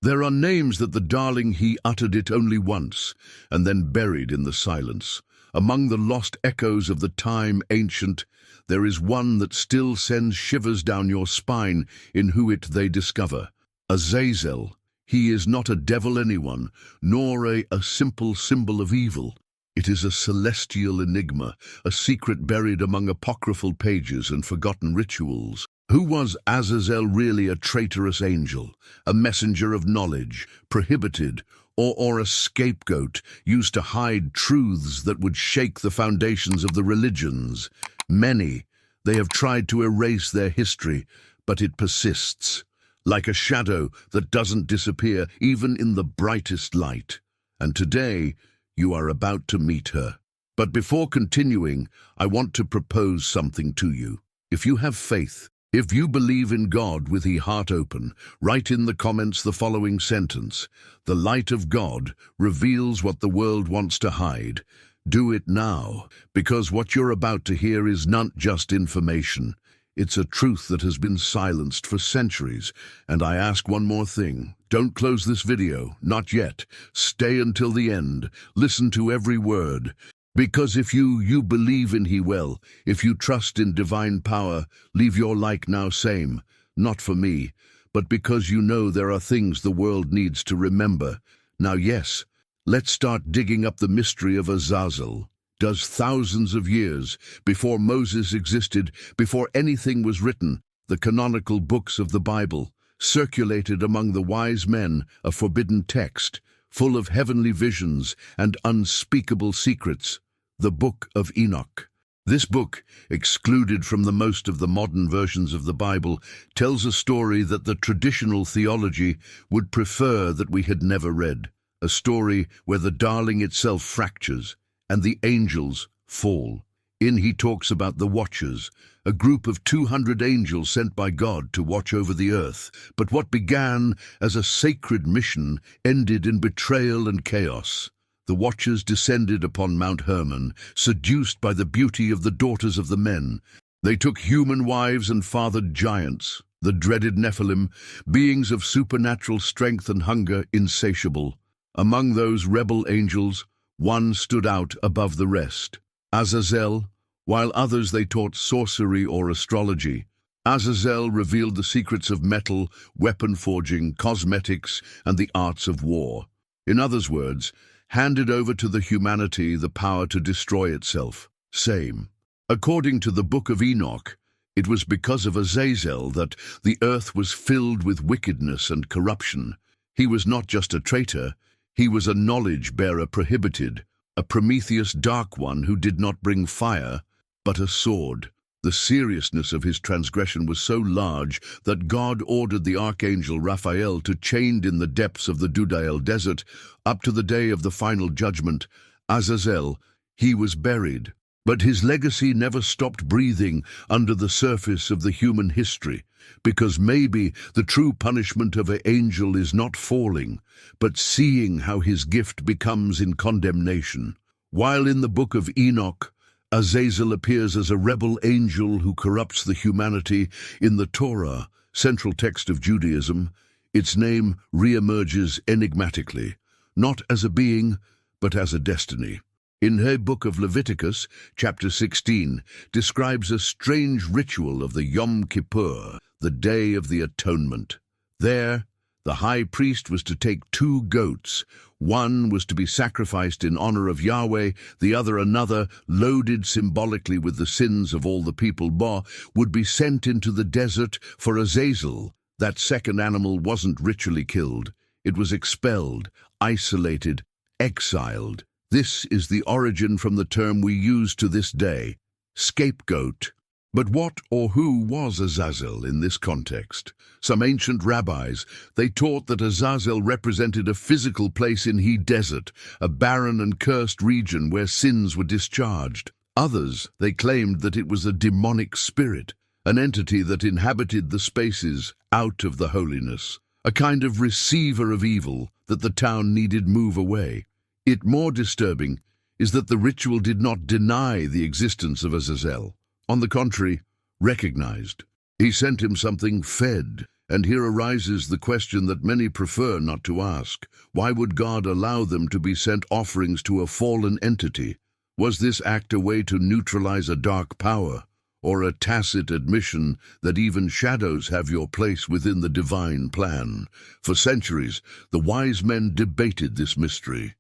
There are names that the darling he uttered it only once, and then buried in the silence. Among the lost echoes of the time ancient, there is one that still sends shivers down your spine in who it they discover. Azazel. He is not a devil anyone, nor a simple symbol of evil. It is a celestial enigma, a secret buried among apocryphal pages and forgotten rituals. Who was Azazel really? A traitorous angel, a messenger of knowledge, prohibited, or a scapegoat used to hide truths that would shake the foundations of the religions? Many, they have tried to erase their history, but it persists, like a shadow that doesn't disappear even in the brightest light. And today, you are about to meet her. But before continuing, I want to propose something to you. If you have faith, if you believe in God with your heart open, write in the comments the following sentence: "The light of God reveals what the world wants to hide." Do it now, because what you're about to hear is not just information. It's a truth that has been silenced for centuries. And I ask one more thing. Don't close this video, not yet. Stay until the end. Listen to every word. Because if you believe in He well, if you trust in divine power, leave your like now same, not for me, but because you know there are things the world needs to remember. Now yes, let's start digging up the mystery of Azazel. Does thousands of years before Moses existed, before anything was written, the canonical books of the Bible circulated among the wise men, a forbidden text, full of heavenly visions and unspeakable secrets, the Book of Enoch. This book, excluded from the most of the modern versions of the Bible, tells a story that the traditional theology would prefer that we had never read, a story where the darling itself fractures and the angels fall. In he talks about the Watchers, a group of 200 angels sent by God to watch over the earth. But what began as a sacred mission ended in betrayal and chaos. The Watchers descended upon Mount Hermon, seduced by the beauty of the daughters of the men. They took human wives and fathered giants, the dreaded Nephilim, beings of supernatural strength and hunger insatiable. Among those rebel angels, one stood out above the rest, Azazel, while others they taught sorcery or astrology. Azazel revealed the secrets of metal, weapon forging, cosmetics, and the arts of war. In others' words, handed over to the humanity the power to destroy itself. Same. According to the Book of Enoch, it was because of Azazel that the earth was filled with wickedness and corruption. He was not just a traitor, he was a knowledge-bearer prohibited, a Prometheus dark one who did not bring fire, but a sword. The seriousness of his transgression was so large that God ordered the archangel Raphael to chained in the depths of the Judael desert up to the day of the final judgment. Azazel, he was buried, but his legacy never stopped breathing under the surface of the human history, because maybe the true punishment of an angel is not falling, but seeing how his gift becomes in condemnation. While in the Book of Enoch, Azazel appears as a rebel angel who corrupts the humanity. In the Torah, central text of Judaism, its name re-emerges enigmatically, not as a being, but as a destiny. In her book of Leviticus, chapter 16, describes a strange ritual of the Yom Kippur, the Day of the Atonement. There, the high priest was to take 2 goats. One was to be sacrificed in honor of Yahweh, the other another, loaded symbolically with the sins of all the people, would be sent into the desert for Azazel. That second animal wasn't ritually killed. It was expelled, isolated, exiled. This is the origin from the term we use to this day, scapegoat. But what or who was Azazel in this context? Some ancient rabbis, they taught that Azazel represented a physical place in the desert, a barren and cursed region where sins were discharged. Others, they claimed that it was a demonic spirit, an entity that inhabited the spaces out of the holiness, a kind of receiver of evil that the town needed move away. It more disturbing is that the ritual did not deny the existence of Azazel. On the contrary, recognized. He sent him something, fed, And here arises the question that many prefer not to ask. Why would God allow them to be sent offerings to a fallen entity? Was this act a way to neutralize a dark power, or a tacit admission that even shadows have your place within the divine plan? For centuries, the wise men debated this mystery.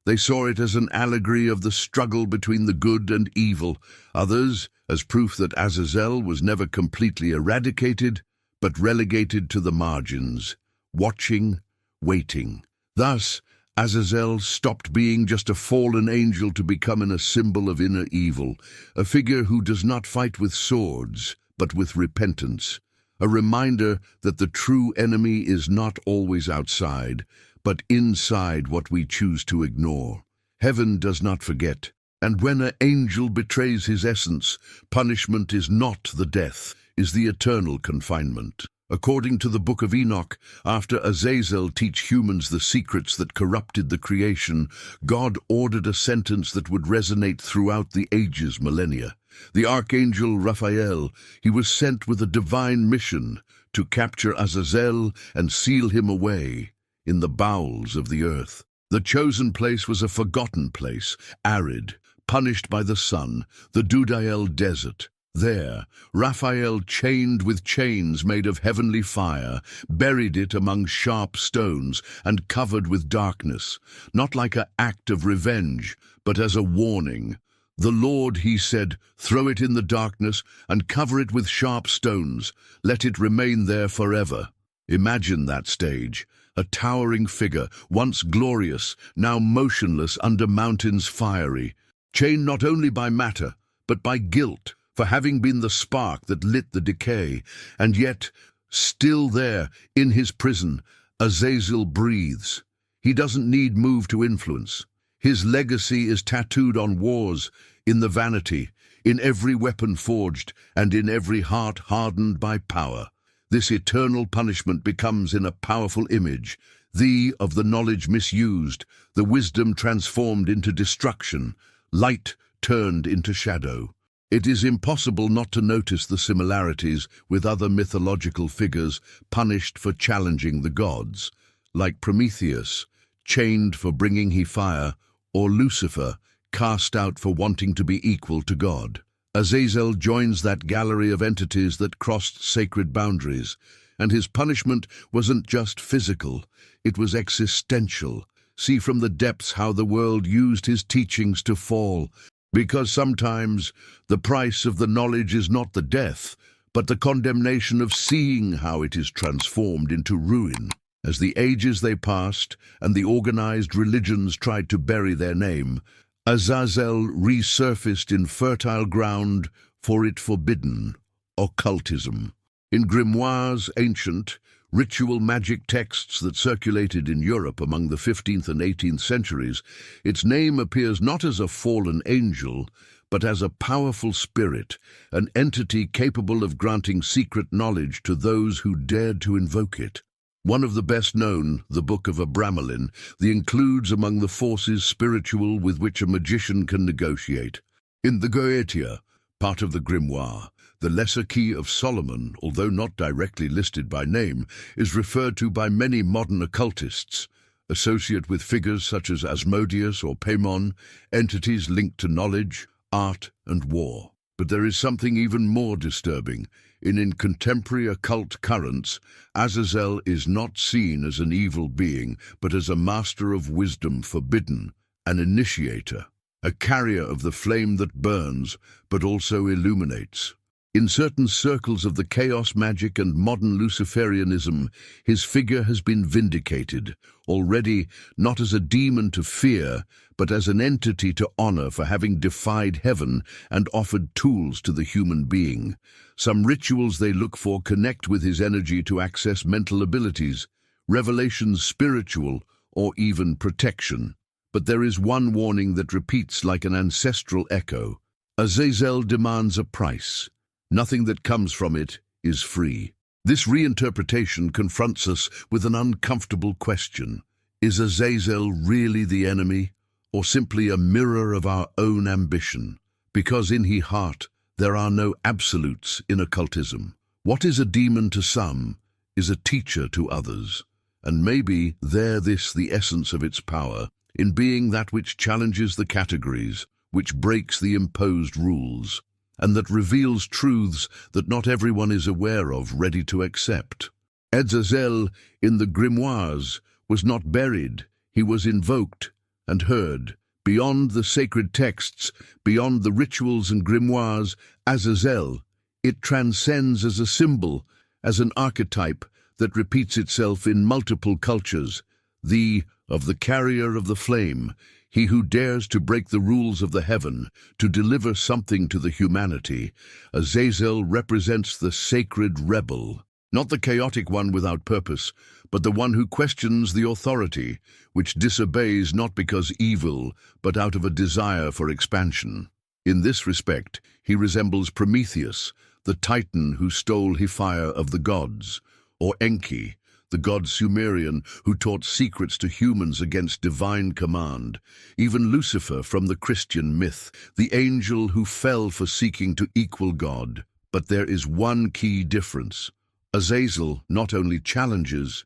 They saw it as an allegory of the struggle between the good and evil. Others, as proof that Azazel was never completely eradicated, but relegated to the margins, watching, waiting. Thus, Azazel stopped being just a fallen angel to become a symbol of inner evil, a figure who does not fight with swords, but with repentance, a reminder that the true enemy is not always outside, but inside what we choose to ignore. Heaven does not forget, and when an angel betrays his essence, punishment is not the death, is the eternal confinement. According to the Book of Enoch, after Azazel teach humans the secrets that corrupted the creation, God ordered a sentence that would resonate throughout the ages, millennia. The archangel Raphael, he was sent with a divine mission to capture Azazel and seal him away in the bowels of the earth. The chosen place was a forgotten place, arid, punished by the sun, the Dudael desert. There, Raphael, chained with chains made of heavenly fire, buried it among sharp stones and covered with darkness, not like an act of revenge, but as a warning. The Lord, he said, throw it in the darkness and cover it with sharp stones. Let it remain there forever. Imagine that stage. A towering figure, once glorious, now motionless under mountains fiery, chained not only by matter, but by guilt, for having been the spark that lit the decay. And yet, still there, in his prison, Azazel breathes. He doesn't need move to influence. His legacy is tattooed on wars, in the vanity, in every weapon forged, and in every heart hardened by power. This eternal punishment becomes in a powerful image, the of the knowledge misused, the wisdom transformed into destruction, light turned into shadow. It is impossible not to notice the similarities with other mythological figures punished for challenging the gods, like Prometheus, chained for bringing he fire, or Lucifer, cast out for wanting to be equal to God. Azazel joins that gallery of entities that crossed sacred boundaries, and his punishment wasn't just physical, it was existential. See from the depths how the world used his teachings to fall, because sometimes the price of the knowledge is not the death, but the condemnation of seeing how it is transformed into ruin. As the ages they passed, and the organized religions tried to bury their name, Azazel resurfaced in fertile ground for it forbidden, occultism. In grimoires, ancient, ritual magic texts that circulated in Europe among the 15th and 18th centuries, its name appears not as a fallen angel, but as a powerful spirit, an entity capable of granting secret knowledge to those who dared to invoke it. One of the best known, the Book of Abramelin, includes among the forces spiritual with which a magician can negotiate. In the Goetia, part of the grimoire, the Lesser Key of Solomon, although not directly listed by name, is referred to by many modern occultists, associate with figures such as Asmodeus or Paimon, entities linked to knowledge, art, and war. But there is something even more disturbing. In contemporary occult currents, Azazel is not seen as an evil being, but as a master of wisdom forbidden, an initiator, a carrier of the flame that burns, but also illuminates. In certain circles of the chaos magic and modern Luciferianism, his figure has been vindicated, already not as a demon to fear, but as an entity to honor for having defied heaven and offered tools to the human being. Some rituals they look for connect with his energy to access mental abilities, revelations spiritual, or even protection. But there is one warning that repeats like an ancestral echo. Azazel demands a price. Nothing that comes from it is free. This reinterpretation confronts us with an uncomfortable question. Is Azazel really the enemy, or simply a mirror of our own ambition? Because in his heart, there are no absolutes in occultism. What is a demon to some is a teacher to others, and maybe this the essence of its power, in being that which challenges the categories, which breaks the imposed rules, and that reveals truths that not everyone is aware of, ready to accept. Azazel, in the grimoires, was not buried, he was invoked and heard. Beyond the sacred texts, beyond the rituals and grimoires, Azazel, it transcends as a symbol, as an archetype that repeats itself in multiple cultures, of the carrier of the flame, he who dares to break the rules of the heaven, to deliver something to the humanity. Azazel represents the sacred rebel, not the chaotic one without purpose, but the one who questions the authority, which disobeys not because evil, but out of a desire for expansion. In this respect, he resembles Prometheus, the titan who stole fire of the gods, or Enki, the god Sumerian who taught secrets to humans against divine command. Even Lucifer from the Christian myth, the angel who fell for seeking to equal God. But there is one key difference. Azazel not only challenges,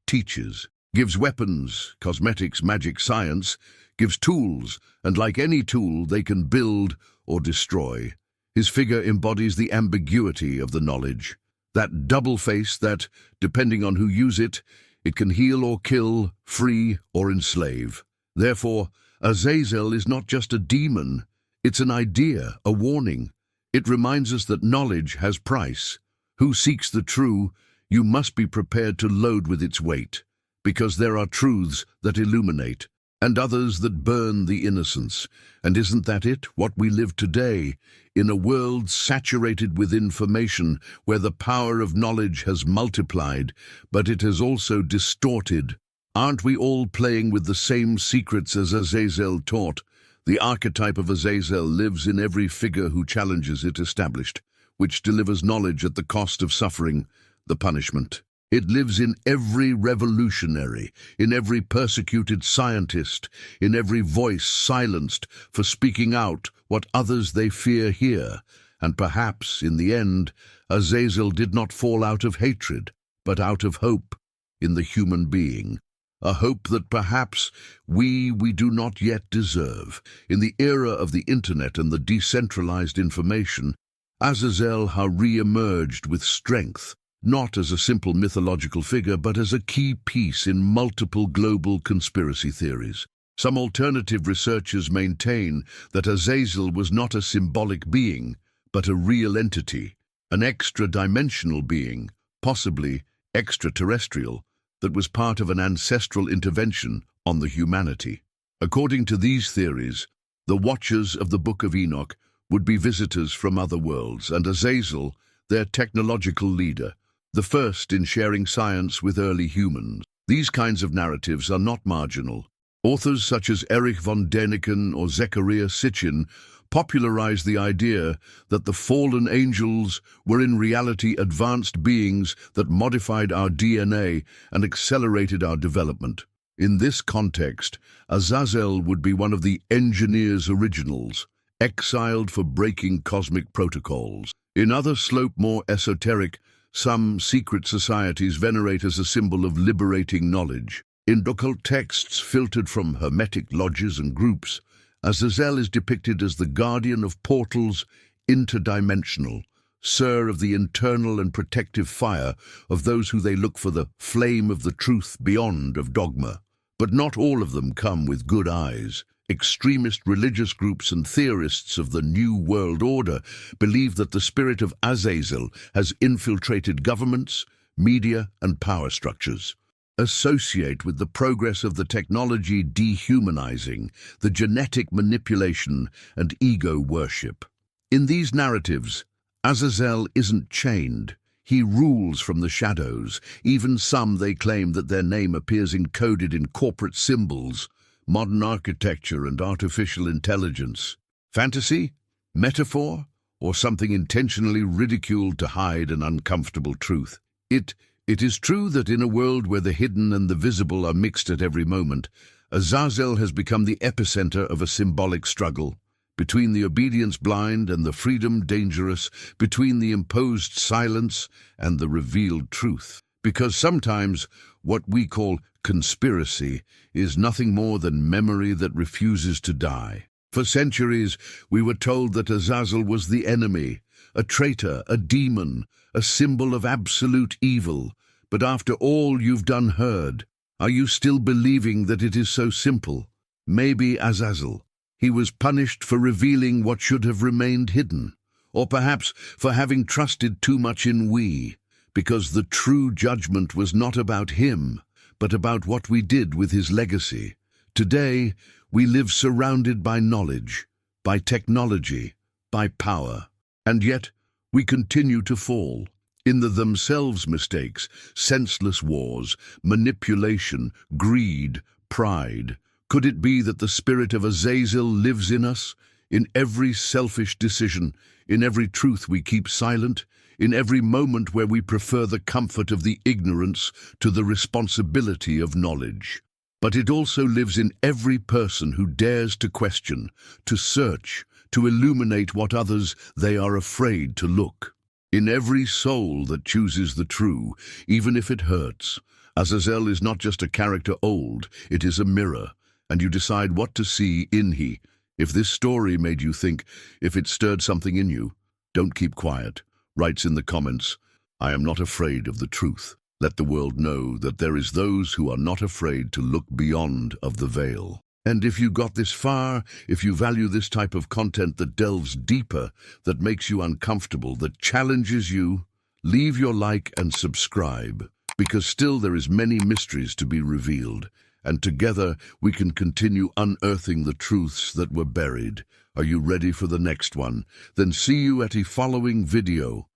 teaches, gives weapons, cosmetics, magic, science, gives tools, and like any tool they can build or destroy. His figure embodies the ambiguity of the knowledge, that double face that, depending on who use it, it can heal or kill, free or enslave. Therefore, Azazel is not just a demon, it's an idea, a warning. It reminds us that knowledge has price. Who seeks the true, you must be prepared to load with its weight, because there are truths that illuminate, and others that burn the innocence. And isn't that it, what we live today, in a world saturated with information, where the power of knowledge has multiplied, but it has also distorted? Aren't we all playing with the same secrets as Azazel taught? The archetype of Azazel lives in every figure who challenges it established, which delivers knowledge at the cost of suffering, the punishment. It lives in every revolutionary, in every persecuted scientist, in every voice silenced for speaking out what others they fear hear. And perhaps, in the end, Azazel did not fall out of hatred, but out of hope in the human being. A hope that perhaps we do not yet deserve. In the era of the internet and the decentralized information, Azazel has re-emerged with strength, not as a simple mythological figure, but as a key piece in multiple global conspiracy theories. Some alternative researchers maintain that Azazel was not a symbolic being, but a real entity, an extra-dimensional being, possibly extraterrestrial, that was part of an ancestral intervention on the humanity. According to these theories, the Watchers of the Book of Enoch would be visitors from other worlds, and Azazel, their technological leader, the first in sharing science with early humans. These kinds of narratives are not marginal. Authors such as Erich von Däniken or Zecharia Sitchin popularized the idea that the fallen angels were in reality advanced beings that modified our DNA and accelerated our development. In this context, Azazel would be one of the engineers originals, exiled for breaking cosmic protocols. In other slope more esoteric, some secret societies venerate as a symbol of liberating knowledge. In occult texts filtered from hermetic lodges and groups, Azazel is depicted as the guardian of portals, interdimensional, sir of the internal and protective fire of those who they look for the flame of the truth beyond of dogma. But not all of them come with good eyes. Extremist religious groups and theorists of the New World Order believe that the spirit of Azazel has infiltrated governments, media, and power structures. Associate with the progress of the technology dehumanizing, the genetic manipulation, and ego worship. In these narratives, Azazel isn't chained. He rules from the shadows. Even some they claim that their name appears encoded in corporate symbols, modern architecture, and artificial intelligence. Fantasy? Metaphor? Or something intentionally ridiculed to hide an uncomfortable truth? It is true that in a world where the hidden and the visible are mixed at every moment, Azazel has become the epicenter of a symbolic struggle between the obedience blind and the freedom dangerous, between the imposed silence and the revealed truth. Because sometimes what we call conspiracy is nothing more than memory that refuses to die. For centuries, we were told that Azazel was the enemy, a traitor, a demon, a symbol of absolute evil. But after all you've heard, are you still believing that it is so simple? Maybe Azazel. He was punished for revealing what should have remained hidden, or perhaps for having trusted too much in we, because the true judgment was not about him, but about what we did with his legacy. Today, we live surrounded by knowledge, by technology, by power, and yet we continue to fall. In the themselves mistakes, senseless wars, manipulation, greed, pride. Could it be that the spirit of Azazel lives in us, in every selfish decision, in every truth we keep silent, in every moment where we prefer the comfort of the ignorance to the responsibility of knowledge? But it also lives in every person who dares to question, to search, to illuminate what others they are afraid to look. In every soul that chooses the true, even if it hurts. Azazel is not just a character old, it is a mirror, and you decide what to see in he. If this story made you think, if it stirred something in you, don't keep quiet. Writes in the comments, I am not afraid of the truth. Let the world know that there is those who are not afraid to look beyond of the veil. And if you got this far, if you value this type of content that delves deeper, that makes you uncomfortable, that challenges you, leave your like and subscribe, because still there is many mysteries to be revealed, and together we can continue unearthing the truths that were buried. Are you ready for the next one? Then see you at a following video.